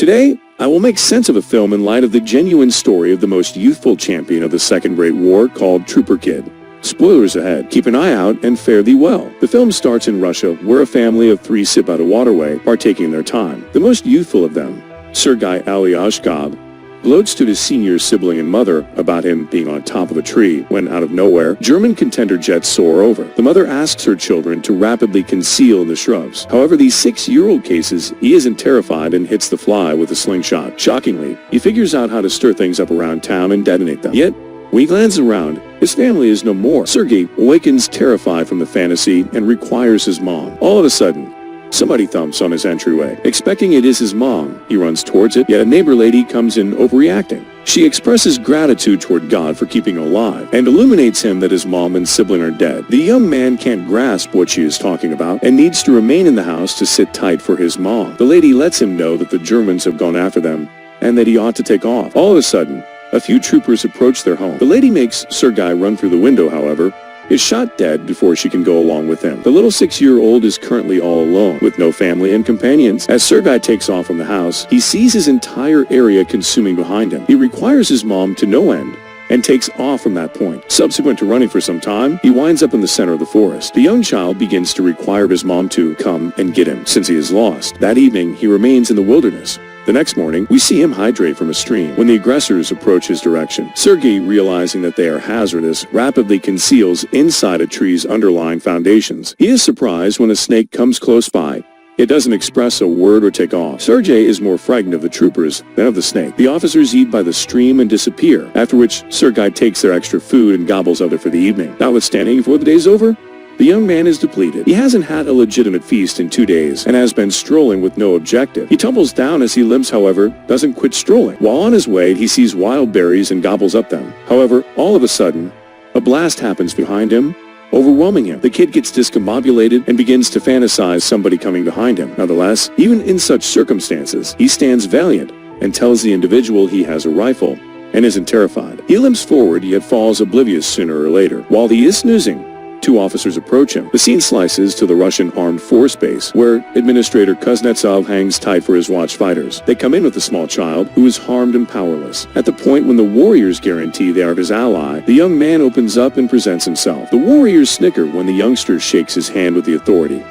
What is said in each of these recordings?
Today, I will make sense of a film in light of the genuine story of the most youthful champion of the Second Great War called Trooper Kid. Spoilers ahead. Keep an eye out and fare thee well. The film starts in Russia, where a family of 3 sip out a waterway, partaking their time. The most youthful of them, Sergei Alyashkov, gloats to his senior sibling and mother about him being on top of a tree when, out of nowhere, German contender jets soar over. The mother asks her children to rapidly conceal in the shrubs. However, the 6-year-old cases, he isn't terrified and hits the fly with a slingshot. Shockingly, he figures out how to stir things up around town and detonate them. Yet, when he glances around, his family is no more. Sergei awakens terrified from the fantasy and requires his mom. All of a sudden, somebody thumps on his entryway. Expecting it is his mom, he runs towards it, yet a neighbor lady comes in overreacting. She expresses gratitude toward God for keeping him alive, and illuminates him that his mom and sibling are dead. The young man can't grasp what she is talking about, and needs to remain in the house to sit tight for his mom. The lady lets him know that the Germans have gone after them, and that he ought to take off. All of a sudden, a few troopers approach their home. The lady makes Sergei run through the window, however, is shot dead before she can go along with him. The little 6-year-old is currently all alone, with no family and companions. As Sergei takes off from the house, he sees his entire area consuming behind him. He requires his mom to no end, and takes off from that point. Subsequent to running for some time, he winds up in the center of the forest. The young child begins to require his mom to come and get him, since he is lost. That evening, he remains in the wilderness. The next morning, we see him hydrate from a stream. When the aggressors approach his direction, Sergei, realizing that they are hazardous, rapidly conceals inside a tree's underlying foundations. He is surprised when a snake comes close by. It doesn't express a word or take off. Sergei is more frightened of the troopers than of the snake. The officers eat by the stream and disappear, after which Sergei takes their extra food and gobbles of it for the evening. Notwithstanding, before the day's over, the young man is depleted. He hasn't had a legitimate feast in 2 days and has been strolling with no objective. He tumbles down as he limps, however, doesn't quit strolling. While on his way, he sees wild berries and gobbles up them. However, all of a sudden, a blast happens behind him, overwhelming him. The kid gets discombobulated and begins to fantasize somebody coming behind him. Nonetheless, even in such circumstances, he stands valiant and tells the individual he has a rifle and isn't terrified. He limps forward, yet falls oblivious sooner or later. While he is snoozing, 2 officers approach him. The scene slices to the Russian armed force base, where Administrator Kuznetsov hangs tight for his watch fighters. They come in with the small child, who is harmed and powerless. At the point when the warriors guarantee they are his ally, the young man opens up and presents himself. The warriors snicker when the youngster shakes his hand with the authority,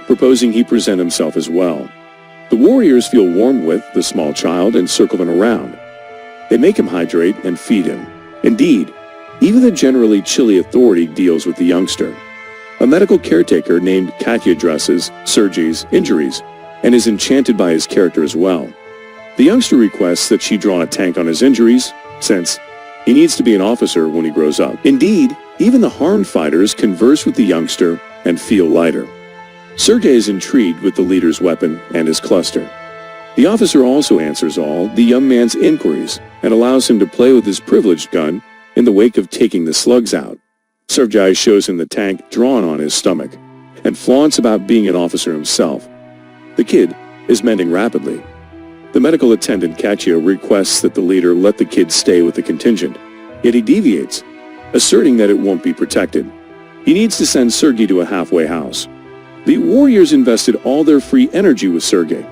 proposing he present himself as well. The warriors feel warm with the small child and circle him around. They make him hydrate and feed him. Indeed, even the generally chilly authority deals with the youngster. A medical caretaker named Katya dresses Sergei's injuries and is enchanted by his character as well. The youngster requests that she draw a tank on his injuries, since he needs to be an officer when he grows up. Indeed, even the harmed fighters converse with the youngster and feel lighter. Sergei is intrigued with the leader's weapon and his cluster. The officer also answers all the young man's inquiries and allows him to play with his privileged gun in the wake of taking the slugs out. Sergei shows him the tank drawn on his stomach and flaunts about being an officer himself. The kid is mending rapidly. The medical attendant Katya requests that the leader let the kid stay with the contingent, yet he deviates, asserting that it won't be protected. He needs to send Sergei to a halfway house. The warriors invested all their free energy with Sergei.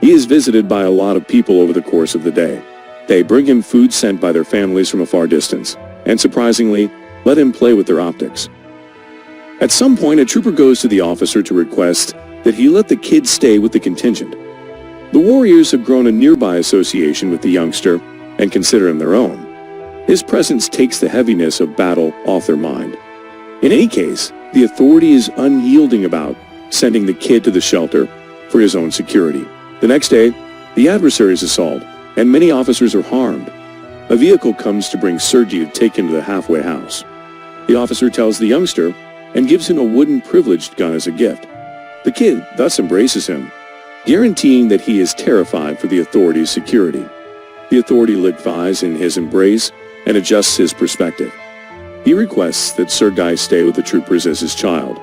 He is visited by a lot of people over the course of the day. They bring him food sent by their families from a far distance, and surprisingly, let him play with their optics. At some point, a trooper goes to the officer to request that he let the kid stay with the contingent. The warriors have grown a nearby association with the youngster and consider him their own. His presence takes the heaviness of battle off their mind. In any case, the authority is unyielding about sending the kid to the shelter for his own security. The next day, the adversary is assaulted, and many officers are harmed. A vehicle comes to bring Sergei to take him to the halfway house. The officer tells the youngster and gives him a wooden privileged gun as a gift. The kid thus embraces him, guaranteeing that he is terrified for the authority's security. The authority liquefies in his embrace and adjusts his perspective. He requests that Sergei stay with the troopers as his child.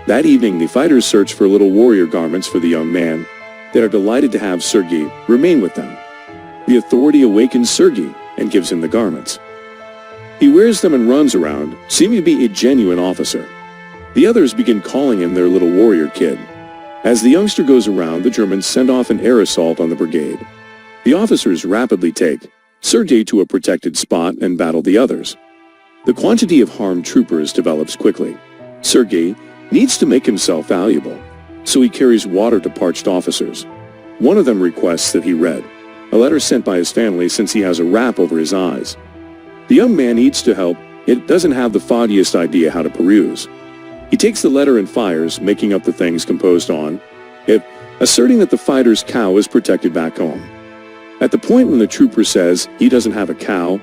That evening, the fighters search for little warrior garments for the young man. They are delighted to have Sergei remain with them. The authority awakens Sergei and gives him the garments. He wears them and runs around, seeming to be a genuine officer. The others begin calling him their little warrior kid. As the youngster goes around, the Germans send off an air assault on the brigade. The officers rapidly take Sergei to a protected spot and battle the others. The quantity of harmed troopers develops quickly. Sergei needs to make himself valuable, so he carries water to parched officers. One of them requests that he read a letter sent by his family since he has a wrap over his eyes. The young man needs to help, yet doesn't have the foggiest idea how to peruse. He takes the letter and fires, making up the things composed on it, asserting that the fighter's cow is protected back home. At the point when the trooper says he doesn't have a cow,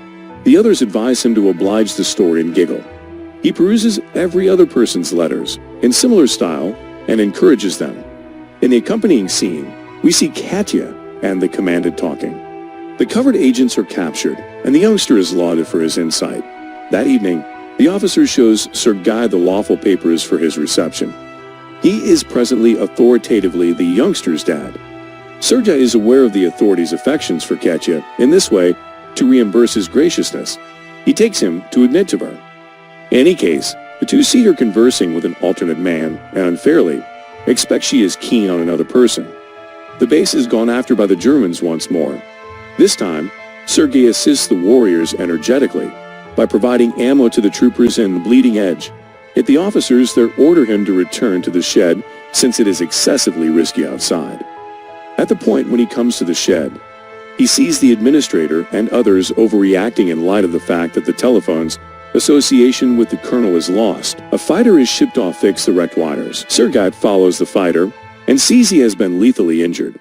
the others advise him to oblige the story and giggle. He peruses every other person's letters in similar style and encourages them. In the accompanying scene, we see Katya and the commandant talking. The covered agents are captured, and the youngster is lauded for his insight. That evening, the officer shows Sergei the lawful papers for his reception. He is presently authoritatively the youngster's dad. Sergei is aware of the authorities' affections for Katya in this way to reimburse his graciousness. He takes him to admit to her. In any case, the two see her conversing with an alternate man and unfairly expect she is keen on another person. The base is gone after by the Germans once more. This time, Sergei assists the warriors energetically by providing ammo to the troopers in the bleeding edge. Yet the officers there order him to return to the shed since it is excessively risky outside. At the point when he comes to the shed, he sees the administrator and others overreacting in light of the fact that the telephone's association with the colonel is lost. A fighter is shipped off to fix the wrecked wires. Sergei follows the fighter and sees he has been lethally injured.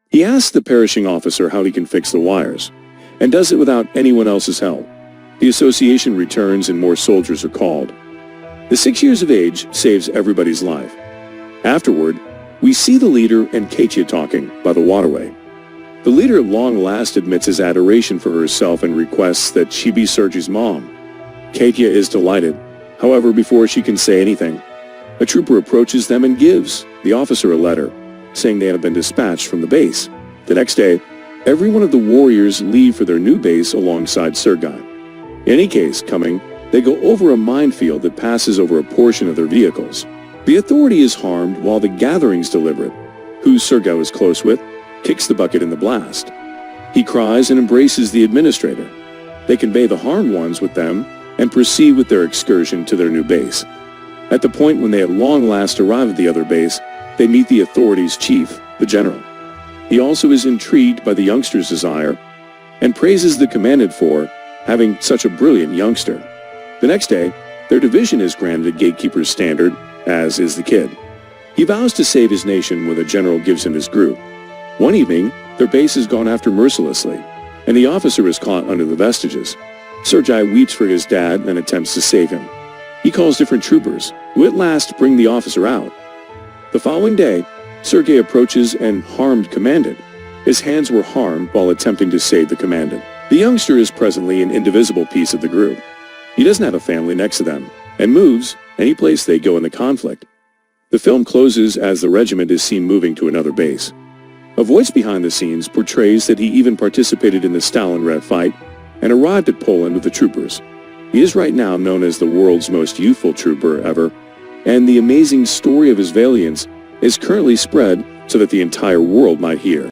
He asks the perishing officer how he can fix the wires, and does it without anyone else's help. The association returns and more soldiers are called. The 6 years of age saves everybody's life. Afterward, we see the leader and Katya talking by the waterway. The leader at long last admits his adoration for herself and requests that she be Sergei's mom. Katya is delighted. However, before she can say anything, a trooper approaches them and gives the officer a letter, saying they have been dispatched from the base. The next day, every one of the warriors leave for their new base alongside Sergei. In any case, they go over a minefield that passes over a portion of their vehicles. The authority is harmed while the gathering's deliberate, who Sergei is close with, kicks the bucket in the blast. He cries and embraces the administrator. They convey the harmed ones with them and proceed with their excursion to their new base. At the point when they at long last arrive at the other base, they meet the authorities' chief, the general. He also is intrigued by the youngster's desire and praises the commandant for having such a brilliant youngster. The next day, their division is granted a gatekeeper's standard, as is the kid. He vows to save his nation when the general gives him his group. One evening, their base is gone after mercilessly, and the officer is caught under the vestiges. Sergei weeps for his dad and attempts to save him. He calls different troopers, who at last bring the officer out. The following day, Sergei approaches an harmed commandant. His hands were harmed while attempting to save the commandant. The youngster is presently an indivisible piece of the group. He doesn't have a family next to them, and moves any place they go in the conflict. The film closes as the regiment is seen moving to another base. A voice behind the scenes portrays that he even participated in the Stalingrad fight and arrived at Poland with the troopers. He is right now known as the world's most youthful trooper ever, and the amazing story of his valiance is currently spread so that the entire world might hear.